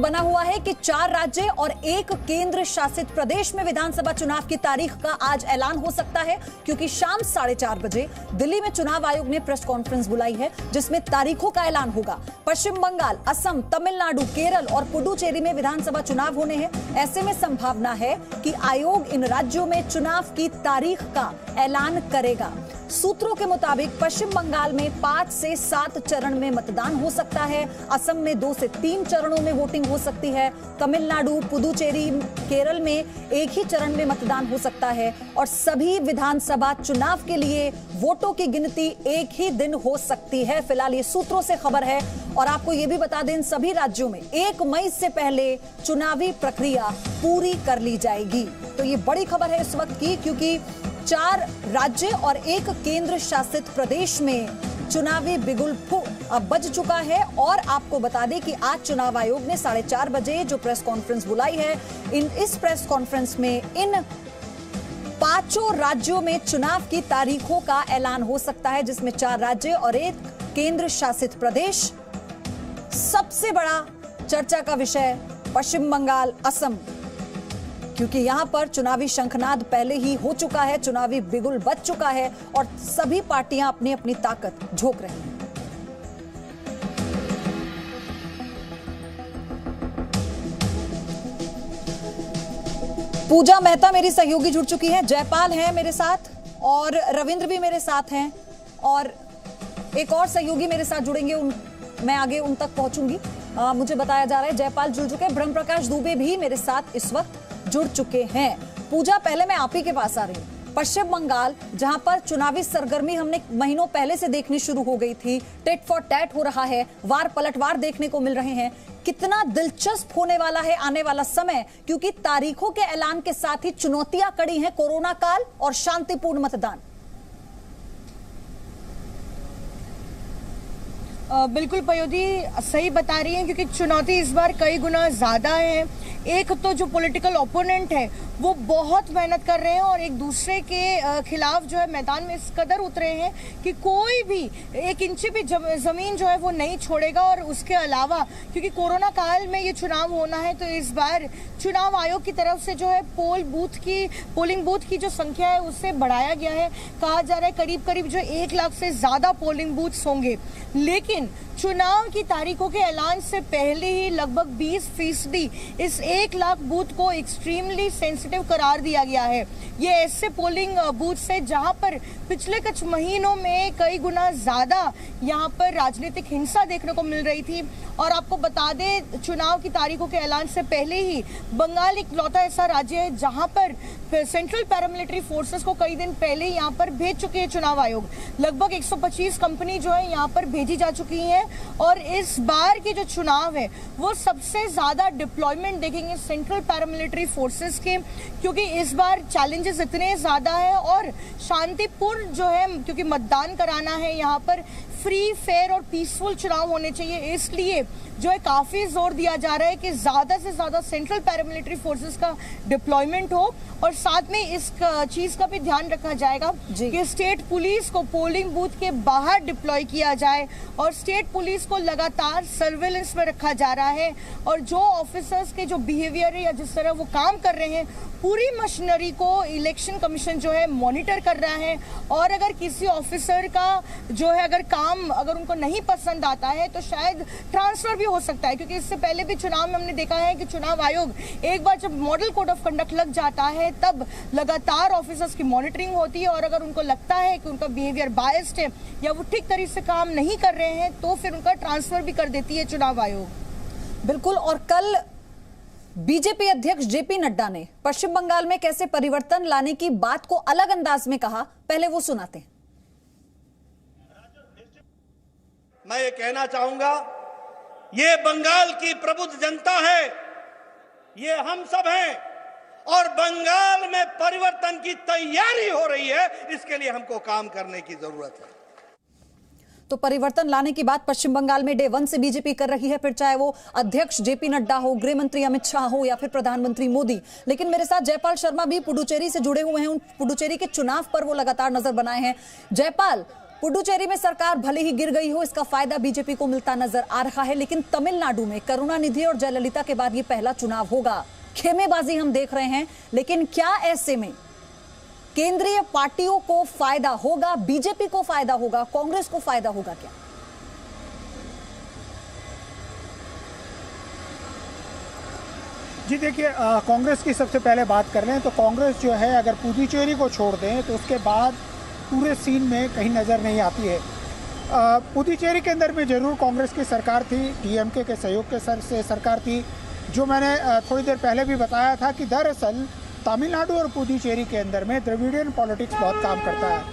बना हुआ है कि 4 राज्य और 1 केंद्र शासित प्रदेश में विधानसभा चुनाव की तारीख का आज ऐलान हो सकता है, क्योंकि शाम 4:30 बजे दिल्ली में चुनाव आयोग ने प्रेस कॉन्फ्रेंस बुलाई है जिसमें तारीखों का ऐलान होगा। पश्चिम बंगाल, असम, तमिलनाडु, केरल और पुडुचेरी में विधानसभा चुनाव होने हैं। ऐसे में संभावना है कि आयोग इन राज्यों में चुनाव की तारीख का ऐलान करेगा। सूत्रों के मुताबिक पश्चिम बंगाल में 5 से 7 चरण में मतदान हो सकता है, असम में 2 से 3 चरणों में वोटिंग हो सकती है, तमिलनाडु, पुदुचेरी, केरल में एक ही चरण में मतदान हो सकता है और सभी विधानसभा चुनाव के लिए वोटों की गिनती एक ही दिन हो सकती है। फिलहाल ये सूत्रों से खबर है और आपको ये भी बता दें, इन सभी राज्यों में 1 मई से पहले चुनावी प्रक्रिया पूरी कर ली जाएगी। तो ये बड़ी खबर है इस वक्त की, क्योंकि 4 राज्य और 1 केंद्र शासित प्रदेश में चुनावी बिगुल अब बज चुका है। और आपको बता दें कि आज चुनाव आयोग ने 4:30 बजे जो प्रेस कॉन्फ्रेंस बुलाई है, इस प्रेस कॉन्फ्रेंस में इन 5 राज्यों में चुनाव की तारीखों का ऐलान हो सकता है, जिसमें 4 राज्य और 1 केंद्र शासित प्रदेश। सबसे बड़ा चर्चा का विषय पश्चिम बंगाल, असम, क्योंकि यहां पर चुनावी शंखनाद पहले ही हो चुका है, चुनावी बिगुल बज चुका है और सभी पार्टियां अपनी अपनी ताकत झोंक रही हैं। पूजा मेहता मेरी सहयोगी जुड़ चुकी हैं, जयपाल हैं मेरे साथ और रविंद्र भी मेरे साथ हैं और एक और सहयोगी मेरे साथ जुड़ेंगे, मैं आगे उन तक पहुंचूंगी। मुझे बताया जा रहा है जयपाल जुड़ चुके हैं, ब्रह्म प्रकाश दुबे भी मेरे साथ इस वक्त जुड़ चुके हैं। पूजा, पहले मैं आप ही के पास आ रही हूँ। पश्चिम बंगाल, जहां पर चुनावी सरगर्मी हमने महीनों पहले से देखनी शुरू हो गई थी, टेट फॉर टैट हो रहा है, वार पलटवार देखने को मिल रहे हैं। कितना दिलचस्प होने वाला है आने वाला समय, क्योंकि तारीखों के ऐलान के साथ ही चुनौतियां कड़ी हैं, कोरोना काल और शांतिपूर्ण मतदान। बिल्कुल पयोधी सही बता रही हैं, क्योंकि चुनौती इस बार कई गुना ज्यादा है। एक तो जो पॉलिटिकल ओपोनेंट है वो बहुत मेहनत कर रहे हैं और एक दूसरे के खिलाफ जो है मैदान में इस कदर उतरे हैं कि कोई भी 1 इंच भी जमीन जो है वो नहीं छोड़ेगा। और उसके अलावा क्योंकि कोरोना काल में ये चुनाव होना है, तो इस बार चुनाव आयोग की तरफ से जो है पोलिंग बूथ की जो संख्या है उससे बढ़ाया गया है। कहा जा रहा है करीब करीब जो 1 लाख से ज्यादा पोलिंग बूथ्स होंगे, लेकिन चुनाव की तारीखों के ऐलान से पहले ही लगभग 20% इस 1 लाख बूथ को एक्सट्रीमली सेंसिटिव करार दिया गया है। ये ऐसे पोलिंग बूथ से जहां पर पिछले कुछ महीनों में कई गुना ज्यादा यहां पर राजनीतिक हिंसा देखने को मिल रही थी। और आपको बता दें, चुनाव की तारीखों के ऐलान से पहले ही बंगाल इकलौता ऐसा राज्य है जहां पर सेंट्रल पैरामिलिट्री फोर्सेस को कई दिन पहले यहाँ पर भेज चुके हैं चुनाव आयोग। लगभग 125 कंपनी जो है यहाँ पर भेजी जा चुकी है और इस बार के जो चुनाव है वो सबसे ज्यादा डिप्लॉयमेंट देखेंगे सेंट्रल पैरामिलिट्री फोर्सेस के, क्योंकि इस बार चैलेंजेस इतने ज्यादा है और शांतिपूर्ण जो है, क्योंकि मतदान कराना है यहाँ पर, फ्री, फेयर और पीसफुल चुनाव होने चाहिए। इसलिए जो है काफी जोर दिया जा रहा है कि ज्यादा से ज्यादा सेंट्रल पैरामिलिट्री फोर्सेस का डिप्लॉयमेंट हो और साथ में इस चीज का भी ध्यान रखा जाएगा कि स्टेट पुलिस को पोलिंग बूथ के बाहर डिप्लॉय किया जाए और स्टेट पुलिस को लगातार सर्वेलेंस में रखा जा रहा है। और जो ऑफिसर्स के जो बिहेवियर है या जिस तरह वो काम कर रहे हैं, पूरी मशीनरी को इलेक्शन कमीशन जो है मॉनिटर कर रहा है। और अगर किसी ऑफिसर का जो है अगर उनको नहीं पसंद आता है तो शायद ट्रांसफर भी हो सकता है, क्योंकि इससे पहले भी चुनाव में हमने देखा है कि चुनाव आयोग एक बार जब मॉडल कोड ऑफ कंडक्ट लग जाता है तब लगातार ऑफिसर्स की मॉनिटरिंग होती है और अगर उनको लगता है कि उनका बिहेवियर बायस्ड है या वो ठीक तरीके से काम नहीं कर रहे हैं तो फिर उनका ट्रांसफर भी कर देती है चुनाव आयोग। बिल्कुल। और कल बीजेपी अध्यक्ष जेपी नड्डा ने पश्चिम बंगाल में कैसे परिवर्तन लाने की बात को अलग अंदाज में कहा, पहले वो सुनाते हैं। मैं ये कहना चाहूंगा, ये बंगाल की प्रबुद्ध जनता है, ये हम सब हैं और बंगाल में परिवर्तन की तैयारी हो रही है। इसके लिए हमको काम करने की जरूरत है। तो परिवर्तन लाने की बात पश्चिम बंगाल में डे 1 से बीजेपी कर रही है, फिर चाहे वो अध्यक्ष जेपी नड्डा हो, गृह मंत्री अमित शाह हो या फिर प्रधानमंत्री मोदी। लेकिन मेरे साथ जयपाल शर्मा भी पुडुचेरी से जुड़े हुए हैं, उन पुडुचेरी के चुनाव पर वो लगातार नजर बनाए हैं। जयपाल, पुडुचेरी में सरकार भले ही गिर गई हो, इसका फायदा बीजेपी को मिलता नजर आ रहा है, लेकिन तमिलनाडु में करुणानिधि और जयललिता के बाद यह पहला चुनाव होगा। खेमेबाजी हम देख रहे हैं, लेकिन क्या ऐसे में केंद्रीय पार्टियों को फायदा होगा, बीजेपी को फायदा होगा, कांग्रेस को फायदा होगा क्या? जी देखिए, कांग्रेस की सबसे पहले बात कर लें तो कांग्रेस जो है अगर पुडुचेरी को छोड़ दें तो उसके बाद पूरे सीन में कहीं नज़र नहीं आती है। पुडुचेरी के अंदर में ज़रूर कांग्रेस की सरकार थी, डीएमके के सहयोग के से सरकार थी। जो मैंने थोड़ी देर पहले भी बताया था कि दरअसल तमिलनाडु और पुडुचेरी के अंदर में द्रविडियन पॉलिटिक्स बहुत काम करता है,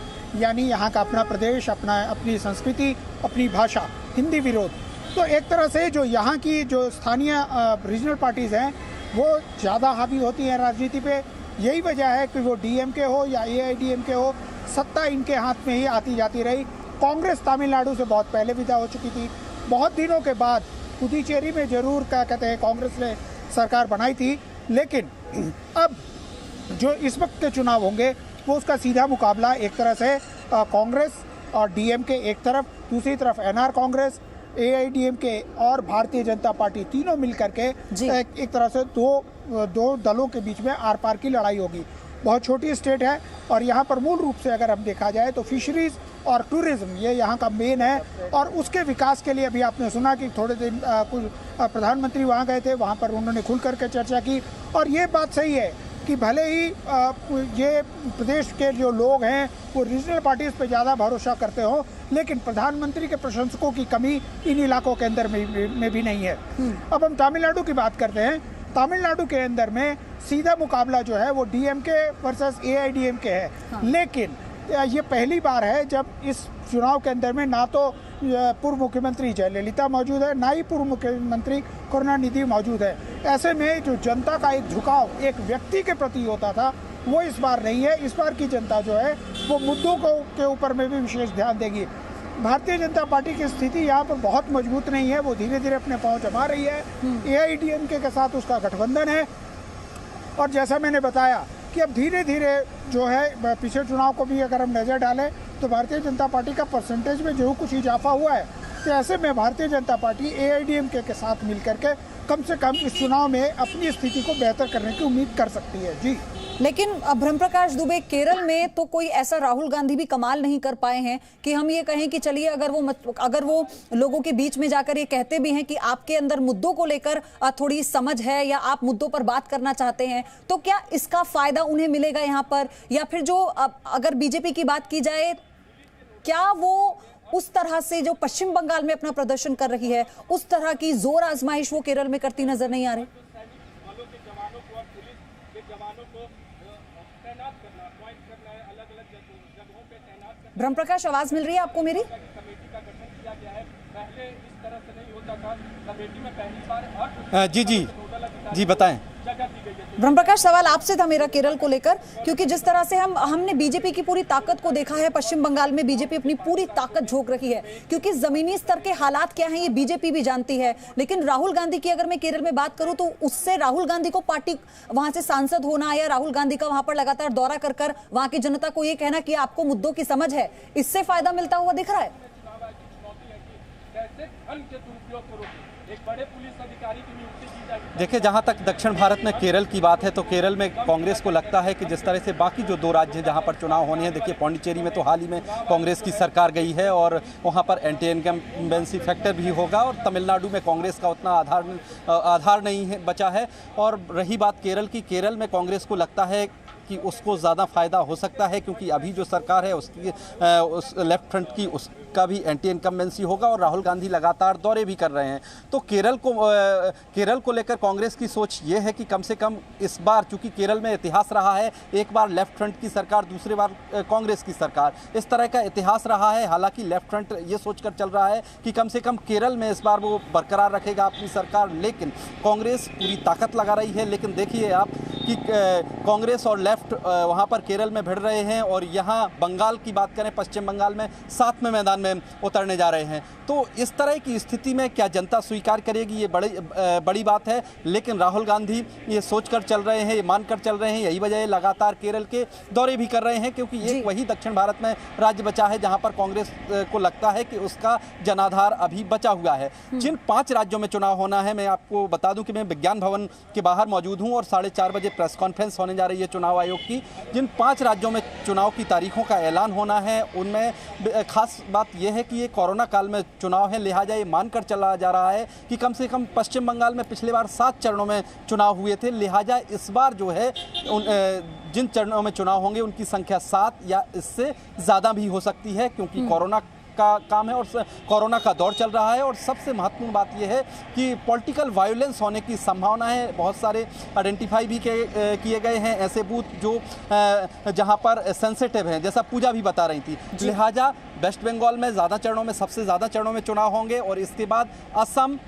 यानी यहाँ का अपना प्रदेश, अपनी संस्कृति, अपनी भाषा, हिंदी विरोध। तो एक तरह से जो यहाँ की जो स्थानीय रीजनल पार्टीज़ हैं वो ज़्यादा हावी होती हैं राजनीति पे। यही वजह है कि वो डीएमके हो या एआईडीएमके हो, सत्ता इनके हाथ में ही आती जाती रही। कांग्रेस तमिलनाडु से बहुत पहले विदा हो चुकी थी। बहुत दिनों के बाद पुडुचेरी में ज़रूर क्या कहते हैं कांग्रेस ने सरकार बनाई थी, लेकिन अब जो इस वक्त के चुनाव होंगे वो उसका सीधा मुकाबला एक तरह से कांग्रेस और डीएमके एक तरफ, दूसरी तरफ एनआर कांग्रेस, एआईडीएमके और भारतीय जनता पार्टी, तीनों मिलकर के एक तरह से दो दलों के बीच में आर पार की लड़ाई होगी। बहुत छोटी स्टेट है और यहाँ पर मूल रूप से अगर हम देखा जाए तो फिशरीज और टूरिज्म ये यहाँ का मेन है। और उसके विकास के लिए अभी आपने सुना कि थोड़े दिन कुछ प्रधानमंत्री वहाँ गए थे, वहाँ पर उन्होंने खुल करके चर्चा की। और ये बात सही है कि भले ही ये प्रदेश के जो लोग हैं वो रीजनल पार्टीज पे ज़्यादा भरोसा करते हो, लेकिन प्रधानमंत्री के प्रशंसकों की कमी इन इलाकों के अंदर में भी नहीं है। अब हम तमिलनाडु की बात करते हैं। तमिलनाडु के अंदर में सीधा मुकाबला जो है वो डीएमके वर्सेस एआईडीएमके है। लेकिन ये पहली बार है जब इस चुनाव के अंदर में ना तो पूर्व मुख्यमंत्री जयललिता मौजूद है, ना ही पूर्व मुख्यमंत्री करुणानिधि मौजूद है। ऐसे में जो जनता का एक झुकाव एक व्यक्ति के प्रति होता था वो इस बार नहीं है। इस बार की जनता जो है वो मुद्दों के ऊपर में भी विशेष ध्यान देगी। भारतीय जनता पार्टी की स्थिति यहाँ पर बहुत मजबूत नहीं है, वो धीरे धीरे अपने पांव जमा रही है। एआईडीएमके के साथ उसका गठबंधन है और जैसा मैंने बताया कि अब धीरे धीरे जो है पिछले चुनाव को भी अगर हम नज़र डालें तो भारतीय जनता पार्टी का परसेंटेज में जो कुछ इजाफा हुआ है, तो ऐसे में भारतीय जनता पार्टी एआईडीएमके के साथ मिलकर के कम से कम इस चुनाव में अपनी स्थिति को बेहतर करने की उम्मीद कर सकती है। जी, लेकिन ब्रह्मप्रकाश दुबे, केरल में तो कोई ऐसा राहुल गांधी भी कमाल नहीं कर पाए हैं कि हम ये कहें कि चलिए अगर वो लोगों के बीच में जाकर ये कहते भी हैं कि आपके अंदर मुद्दों को लेकर थोड़ी समझ है या आप मुद्दों पर बात करना चाहते हैं, तो क्या इसका फायदा उन्हें मिलेगा यहाँ पर? या फिर जो अगर बीजेपी की बात की जाए, क्या वो उस तरह से जो पश्चिम बंगाल में अपना प्रदर्शन कर रही है उस तरह की जोर आजमाइश वो केरल में करती नजर नहीं आ रही? ब्रह्मप्रकाश, आवाज मिल रही है आपको मेरी? जी बताएं। ब्रह्मप्रकाश, सवाल आपसे था मेरा केरल को लेकर, क्योंकि जिस तरह से हमने बीजेपी की पूरी ताकत को देखा है, पश्चिम बंगाल में बीजेपी अपनी पूरी ताकत झोंक रही है, क्योंकि जमीनी स्तर के हालात क्या हैं ये बीजेपी भी जानती है। लेकिन राहुल गांधी की अगर मैं केरल में बात करूं तो उससे राहुल गांधी को पार्टी वहां से सांसद होना या राहुल गांधी का वहां पर लगातार दौरा कर वहां की जनता को ये कहना कि आपको मुद्दों की समझ है, इससे फायदा मिलता हुआ दिख रहा है। देखिए, जहां तक दक्षिण भारत में केरल की बात है तो केरल में कांग्रेस को लगता है कि जिस तरह से बाकी जो दो राज्य हैं जहां पर चुनाव होने हैं, देखिए पौंडीचेरी में तो हाल ही में कांग्रेस की सरकार गई है और वहां पर एंटी इनकम्बेंसी फैक्टर भी होगा और तमिलनाडु में कांग्रेस का उतना आधार नहीं है बचा है। और रही बात केरल की, केरल में कांग्रेस को लगता है कि उसको ज़्यादा फ़ायदा हो सकता है क्योंकि अभी जो सरकार है उसकी उस लेफ्ट फ्रंट की उसका भी एंटी इनकम्बेंसी होगा और राहुल गांधी लगातार दौरे भी कर रहे हैं। तो केरल को लेकर कांग्रेस की सोच ये है कि कम से कम इस बार, चूंकि केरल में इतिहास रहा है, एक बार लेफ्ट फ्रंट की सरकार, दूसरी बार कांग्रेस की सरकार, इस तरह का इतिहास रहा है। हालांकि लेफ्ट फ्रंट ये सोचकर चल रहा है कि कम से कम केरल में इस बार वो बरकरार रखेगा अपनी सरकार, लेकिन कांग्रेस पूरी ताकत लगा रही है। लेकिन देखिए आप कि कांग्रेस और लेफ्ट वहाँ पर केरल में भिड़ रहे हैं और यहाँ बंगाल की बात करें, पश्चिम बंगाल में साथ में मैदान में उतरने जा रहे हैं। तो इस तरह की स्थिति में क्या जनता स्वीकार करेगी, ये बड़ी बात है। लेकिन राहुल गांधी ये सोचकर चल रहे हैं, ये मानकर चल रहे हैं, यही वजह है लगातार केरल के दौरे भी कर रहे हैं, क्योंकि एक वही दक्षिण भारत में राज्य बचा है जहां पर कांग्रेस को लगता है कि उसका जनाधार अभी बचा हुआ है। जिन 5 राज्यों में चुनाव होना है, मैं आपको बता दूं कि मैं विज्ञान भवन के बाहर मौजूद हूं और 4:30 बजे प्रेस कॉन्फ्रेंस होने जा रही है चुनाव आयोग की। जिन 5 राज्यों में चुनाव की तारीखों का ऐलान होना है, उनमें खास बात यह है कि ये कोरोना काल में चुनाव है, लिहाजा ये मानकर चला जा रहा है कि कम से कम पश्चिम बंगाल में पिछले बार 7 चरणों में चुनाव हुए थे, लिहाजा इस बार जो है जिन चरणों में चुनाव होंगे उनकी संख्या 7 या इससे ज़्यादा भी हो सकती है, क्योंकि कोरोना का काम है और कोरोना का दौर चल रहा है। और सबसे महत्वपूर्ण बात यह है कि पॉलिटिकल वायलेंस होने की संभावना है। बहुत सारे आइडेंटिफाई भी किए गए हैं ऐसे बूथ जो जहां पर सेंसिटिव हैं, जैसा पूजा भी बता रही थी। लिहाजा वेस्ट बंगाल में ज़्यादा चरणों में, सबसे ज़्यादा चरणों में चुनाव होंगे और इसके बाद असम,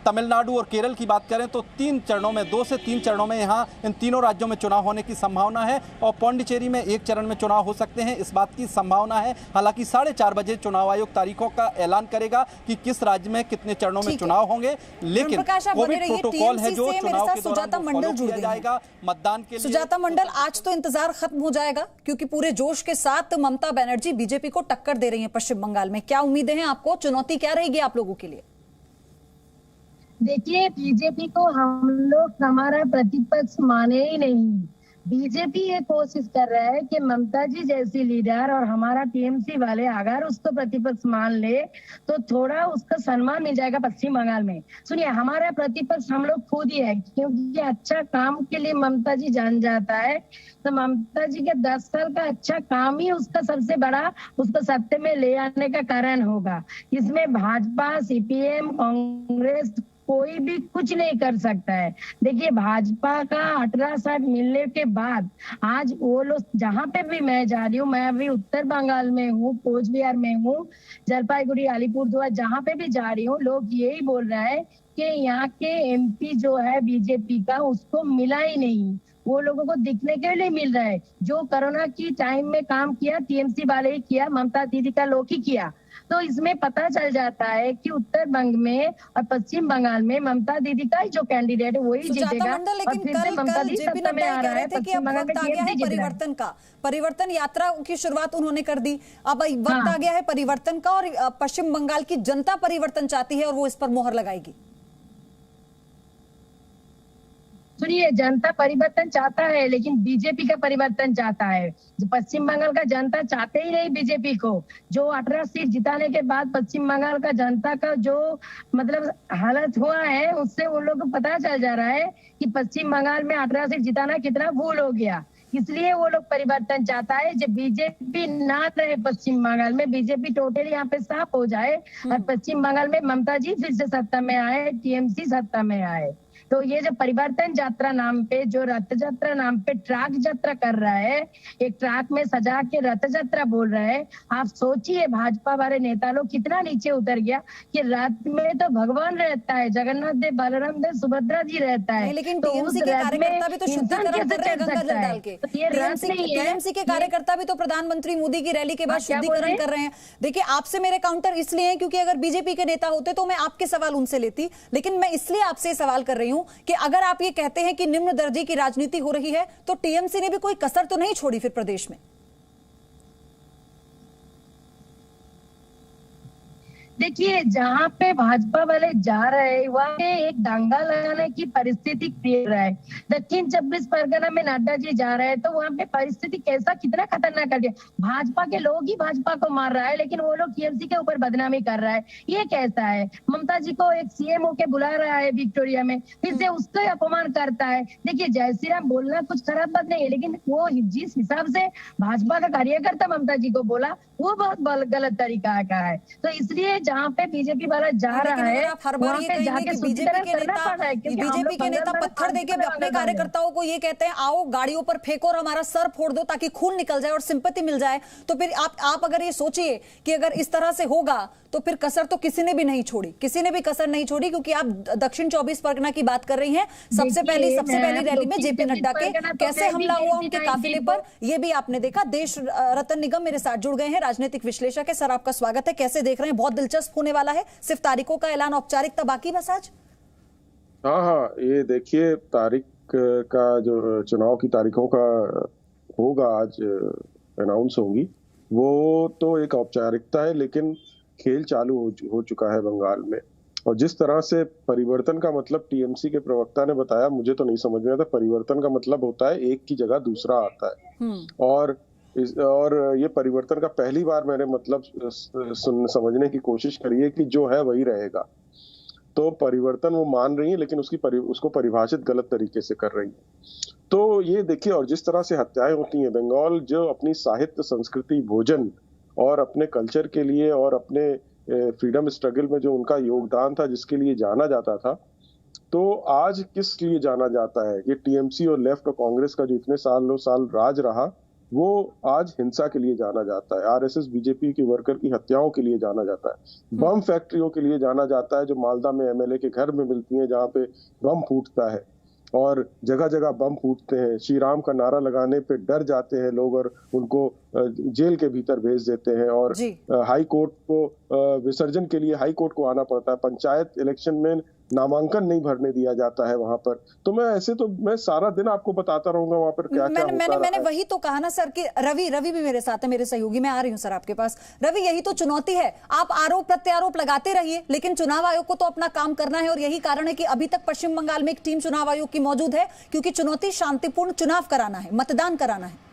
तमिलनाडु और केरल की बात करें तो 3 चरणों में, 2 से 3 चरणों में यहाँ इन तीनों राज्यों में चुनाव होने की संभावना है। और पौंडीचेरी में 1 चरण में चुनाव हो सकते हैं, इस बात की संभावना है। हालांकि 4:30 बजे चुनाव आयोग तारीखों का ऐलान करेगा कि किस राज्य में कितने चरणों में चुनाव होंगे। लेकिन कोविड प्रोटोकॉल है जो चुनाव के दौरान फॉलो किया जाएगा मतदान के लिए। सुजाता मंडल, आज तो इंतजार खत्म हो जाएगा क्योंकि पूरे जोश के साथ ममता बनर्जी बीजेपी को टक्कर दे रही है पश्चिम बंगाल में। क्या उम्मीदें हैं आपको, चुनौती क्या रहेगी आप लोगों के लिए? देखिए, बीजेपी को हम लोग हमारा प्रतिपक्ष माने ही नहीं। बीजेपी ये कोशिश कर रहा है कि ममता जी जैसी लीडर और हमारा टीएमसी वाले अगर उसको प्रतिपक्ष मान ले तो थोड़ा उसका सम्मान मिल जाएगा पश्चिम बंगाल में। सुनिए, हमारा प्रतिपक्ष हम लोग खुद ही है, क्योंकि अच्छा काम के लिए ममता जी जान जाता है। तो ममता जी के 10 साल का अच्छा काम ही उसका सबसे बड़ा उसको सत्ते में ले आने का कारण होगा। इसमें भाजपा, सीपीएम, कांग्रेस कोई भी कुछ नहीं कर सकता है। देखिए, भाजपा का 18 सीट मिलने के बाद आज वो लोग, जहाँ पे भी मैं जा रही हूँ, मैं अभी उत्तर बंगाल में हूँ, कोच बिहार में हूँ, जलपाईगुड़ी, अलीपुरद्वार, जहाँ पे भी जा रही हूँ, लोग यही बोल रहे हैं कि यहाँ के एमपी जो है बीजेपी का, उसको मिला ही नहीं। वो लोगों को दिखने के लिए मिल रहा है। जो कोरोना की टाइम में काम किया टीएमसी वाले ही किया, ममता दीदी का लोग ही किया। तो इसमें पता चल जाता है कि उत्तर बंग में और पश्चिम बंगाल में ममता दीदी का ही जो कैंडिडेट है वही जीतेगा। और फिर से ममता दी सत्ता में आ रहा है। पश्चिम बंगाल में टीएमसी जीत रहा है। परिवर्तन यात्रा की शुरुआत उन्होंने कर दी, अब वक्त आ गया है परिवर्तन का और पश्चिम बंगाल की जनता परिवर्तन चाहती है और वो इस पर मोहर लगाएगी। सुनिए, जनता परिवर्तन चाहता है लेकिन बीजेपी का परिवर्तन चाहता है। जो पश्चिम बंगाल का जनता चाहते ही नहीं बीजेपी को। जो 18 सीट जिताने के बाद पश्चिम बंगाल का जनता का जो मतलब हालत हुआ है, उससे उन लोगों को पता चल जा रहा है कि पश्चिम बंगाल में 18 सीट जिताना कितना भूल हो गया। इसलिए वो लोग परिवर्तन चाहता है, जब बीजेपी ना रहे पश्चिम बंगाल में, बीजेपी टोटली यहाँ पे साफ हो जाए और पश्चिम बंगाल में ममता जी फिर से सत्ता में आए, टीएमसी सत्ता में आए। तो ये जो परिवर्तन यात्रा नाम पे, जो रथ यात्रा नाम पे ट्रक यात्रा कर रहा है, एक ट्रक में सजा के रथ यात्रा बोल रहे हैं। आप सोचिए, भाजपा वाले नेता लोग कितना नीचे उतर गया कि रथ में तो भगवान रहता है, जगन्नाथ देव, बलराम देव, सुभद्रा जी रहता है। लेकिन टीएमसी के कार्यकर्ता भी तो शुद्धिकरण कर रहे हैं गंगा जल डाल के। टीएमसी के कार्यकर्ता भी तो प्रधानमंत्री मोदी की रैली के बाद शुद्धिकरण कर रहे हैं। देखिए, आपसे मेरे काउंटर इसलिए है क्योंकि अगर बीजेपी के नेता होते तो मैं आपके सवाल उनसे लेती, लेकिन मैं इसलिए आपसे सवाल कर रही हूं कि अगर आप ये कहते हैं कि निम्न दर्जे की राजनीति हो रही है तो टीएमसी ने भी कोई कसर तो नहीं छोड़ी फिर प्रदेश में। देखिए, जहाँ पे भाजपा वाले जा रहे हैं वहाँ पे एक दंगा लगाने की परिस्थिति क्रिएट रहा है। दक्षिण 24 परगना में नड्डा जी जा रहे हैं तो वहाँ पे परिस्थिति कैसा, कितना खतरनाक कर दिया। भाजपा के लोग ही भाजपा को मार रहा है, लेकिन वो लोग टीएमसी के ऊपर बदनामी कर रहा है। ये कैसा है? ममता जी को एक सीएम होके बुला रहा है विक्टोरिया में, फिर से उसको अपमान करता है। देखिए, जय श्री राम बोलना कुछ खराब बात नहीं है, लेकिन वो जिस हिसाब से भाजपा का कार्यकर्ता ममता जी को बोला वो बहुत गलत तरीका का है। तो इसलिए जहाँ पे बीजेपी वाला जा रहा है आप हर बार वहाँ ये पे कहेंगे जाके कि सुधि तरह करना पड़ रहा है, क्योंकि हम बीजेपी लोग के नेता बंगाल में पत्थर देके 500 अपने आगे बढ़ गए। कार्यकर्ताओं को ये कहते हैं आओ गाड़ियों पर फेंको और हमारा सर फोड़ दो ताकि खून निकल जाए और सिंपैथी मिल जाए। तो फिर आप अगर ये सोचिए कि अगर इस तरह से होगा तो फिर कसर तो किसी ने भी नहीं छोड़ी, किसी ने भी कसर नहीं छोड़ी, क्योंकि आप दक्षिण 24 परगना की बात कर रही हैं। सबसे पहली रैली में जेपी नड्डा के कैसे हमला हुआ उनके काफिले पर, यह भी आपने देखा। देश रतन निगम मेरे साथ जुड़ गए हैं, राजनीतिक विश्लेषक है। सर आपका स्वागत है, कैसे देख रहे हैं? बहुत दिलचस्प होने वाला है। सिर्फ तारीखों का ऐलान औपचारिकता बाकी बस आज। हाँ, ये देखिए तारीख का जो चुनाव की तारीखों का होगा आज अनाउंस होंगी, वो तो एक औपचारिकता है, लेकिन खेल चालू हो चुका है बंगाल में। और जिस तरह से परिवर्तन का मतलब टीएमसी के प्रवक्ता ने बताया, मुझे तो नहीं समझ में आता। परिवर्तन का मतलब होता है एक की जगह दूसरा आता है, और ये परिवर्तन का पहली बार मैंने मतलब समझने की कोशिश करी है कि जो है वही रहेगा। तो परिवर्तन वो मान रही है, लेकिन उसको परिभाषित गलत तरीके से कर रही है। तो ये देखिए, और जिस तरह से हत्याएं होती हैं, बंगाल जो अपनी साहित्य, संस्कृति, भोजन और अपने कल्चर के लिए और अपने फ्रीडम स्ट्रगल में जो उनका योगदान था, जिसके लिए जाना जाता था, तो आज किस लिए जाना जाता है? ये टीएमसी और लेफ्ट और कांग्रेस का जो इतने साल राज रहा, वो आज हिंसा के लिए जाना जाता है। आरएसएस बीजेपी की वर्कर की हत्याओं के लिए जाना जाता है, बम फैक्ट्रियों के लिए जाना जाता है जो मालदा में एमएलए के घर में मिलती हैं, जहाँ पे बम फूटता है और जगह जगह बम फूटते हैं। श्री राम का नारा लगाने पे डर जाते हैं लोग और उनको जेल के भीतर भेज देते हैं। और हाई कोर्ट को विसर्जन के लिए हाई कोर्ट को आना पड़ता है। पंचायत इलेक्शन में नामांकन नहीं भरने दिया जाता है वहां पर। तो मैं सारा दिन आपको बताता रहूंगा वहां पर क्या क्या होता है। मैंने वही तो कहा ना सर कि रवि भी मेरे साथ है, मेरे सहयोगी। मैं आ रही हूँ सर आपके पास। रवि, यही तो चुनौती है। आप आरोप प्रत्यारोप लगाते रहिए, लेकिन चुनाव आयोग को तो अपना काम करना है, और यही कारण है कि अभी तक पश्चिम बंगाल में एक टीम चुनाव आयोग की मौजूद है, क्योंकि चुनौती शांतिपूर्ण चुनाव कराना है, मतदान कराना है।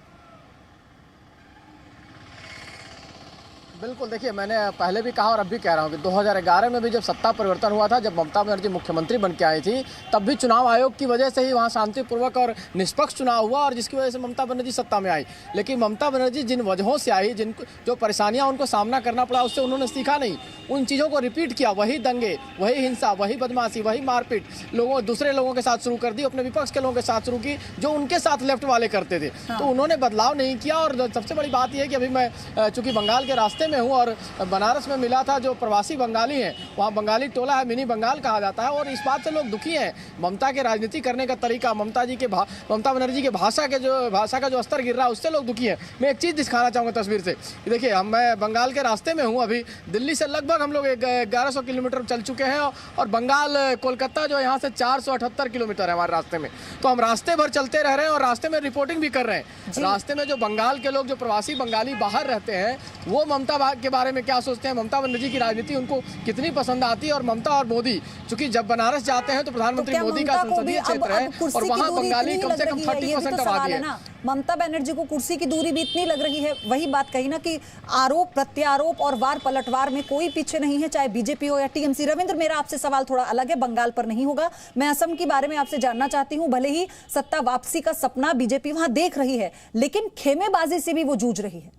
बिल्कुल, देखिए मैंने पहले भी कहा और अब भी कह रहा हूँ कि 2011 में भी जब सत्ता परिवर्तन हुआ था, जब ममता बनर्जी मुख्यमंत्री बन के आई थी, तब भी चुनाव आयोग की वजह से ही वहाँ शांतिपूर्वक और निष्पक्ष चुनाव हुआ, और जिसकी वजह से ममता बनर्जी सत्ता में आई। लेकिन ममता बनर्जी जिन वजहों से आई, जो परेशानियाँ उनको सामना करना पड़ा, उससे उन्होंने सीखा नहीं, उन चीज़ों को रिपीट किया। वही दंगे, वही हिंसा, वही बदमाशी, वही मारपीट दूसरे लोगों के साथ शुरू कर दी, अपने विपक्ष के लोगों के साथ शुरू की, जो उनके साथ लेफ्ट वाले करते थे। तो उन्होंने बदलाव नहीं किया। और सबसे बड़ी बात यह है कि अभी मैं चूंकि बंगाल के रास्ते में हूँ और बनारस में मिला था जो प्रवासी बंगाली हैं, वहाँ बंगाली टोला है, मिनी बंगाल कहा जाता है, और इस बात से लोग दुखी हैं। ममता के राजनीति करने का तरीका, ममता बनर्जी के भाषा का जो स्तर गिर रहा है, उससे लोग दुखी हैं। मैं एक चीज़ दिखाना चाहूँगा तस्वीर से। देखिए, मैं बंगाल के रास्ते में हूँ अभी। दिल्ली से लगभग हम लोग 1100 किलोमीटर चल चुके हैं, और बंगाल कोलकाता जो यहाँ से 478 किलोमीटर है हमारे रास्ते में। तो हम रास्ते भर चलते रह रहे हैं और रास्ते में रिपोर्टिंग भी कर रहे हैं। रास्ते में जो बंगाल के लोग, जो प्रवासी बंगाली बाहर रहते हैं, वो ममता के बारे में क्या सोचते हैं, ममता बनर्जी की राजनीति उनको कितनी पसंद आती है। और ममता और मोदी, क्योंकि जब बनारस जाते हैं तो प्रधानमंत्री मोदी का संसदीय क्षेत्र है, और वहाँ बंगाली कम से कम 30% आबादी है। ममता बनर्जी को कुर्सी की दूरी भी इतनी लग रही है। वही बात कही ना कि आरोप प्रत्यारोप और वार पलटवार में कोई पीछे नहीं है, चाहे बीजेपी हो या टीएमसी। रविंद्र, मेरा आपसे सवाल थोड़ा अलग है, बंगाल पर नहीं होगा। मैं असम के बारे में आपसे जानना चाहती हूँ। भले ही सत्ता वापसी का सपना बीजेपी वहां देख रही है, लेकिन खेमेबाजी से भी वो जूझ रही है।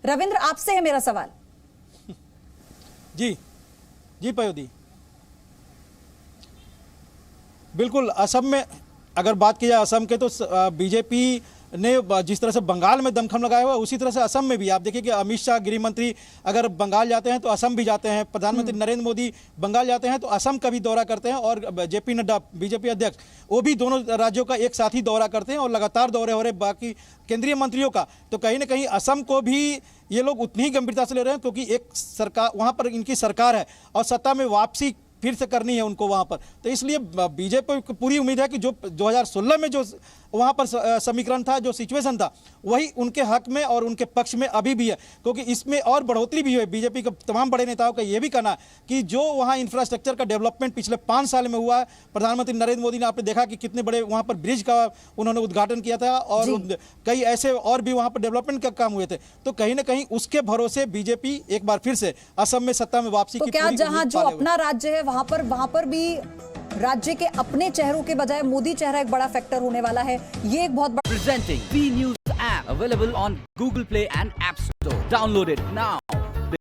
रविंद्र, आपसे है मेरा सवाल। जी पयोदी, बिल्कुल। असम में अगर बात की जाए असम के, तो बीजेपी ने जिस तरह से बंगाल में दमखम लगाया हुआ, उसी तरह से असम में भी आप देखिए कि अमित शाह गृह मंत्री अगर बंगाल जाते हैं तो असम भी जाते हैं, प्रधानमंत्री नरेंद्र मोदी बंगाल जाते हैं तो असम का भी दौरा करते हैं, और जेपी नड्डा बीजेपी अध्यक्ष, वो भी दोनों राज्यों का एक साथ ही दौरा करते हैं, और लगातार दौरे हो रहे बाकी केंद्रीय मंत्रियों का। तो कहीं ना कहीं असम को भी ये लोग उतनी ही गंभीरता से ले रहे हैं, क्योंकि एक सरकार वहाँ पर इनकी सरकार है और सत्ता में वापसी फिर से करनी है उनको वहाँ पर। तो इसलिए बीजेपी को पूरी उम्मीद है कि जो 2016 में जो वहाँ पर समीकरण था, जो सिचुएशन था, वही उनके हक में और उनके पक्ष में अभी भी है, क्योंकि इसमें और बढ़ोतरी भी है। बीजेपी के तमाम बड़े नेताओं का ये भी कहना है कि जो वहाँ इंफ्रास्ट्रक्चर का डेवलपमेंट पिछले 5 साल में हुआ है, प्रधानमंत्री नरेंद्र मोदी ने, आपने देखा कि कितने बड़े वहाँ पर ब्रिज का उन्होंने उद्घाटन किया था, और कई ऐसे और भी वहाँ पर डेवलपमेंट का काम हुए थे। तो कहीं ना कहीं उसके भरोसे बीजेपी एक बार फिर से असम में सत्ता में वापसी की क्या जहाँ जो अपना राज्य है वहाँ पर भी राज्य के अपने चेहरों के बजाय मोदी चेहरा एक बड़ा फैक्टर होने वाला है। ये एक बहुत बड़ा presenting B news app Available on Google Play and App Store. Download it now.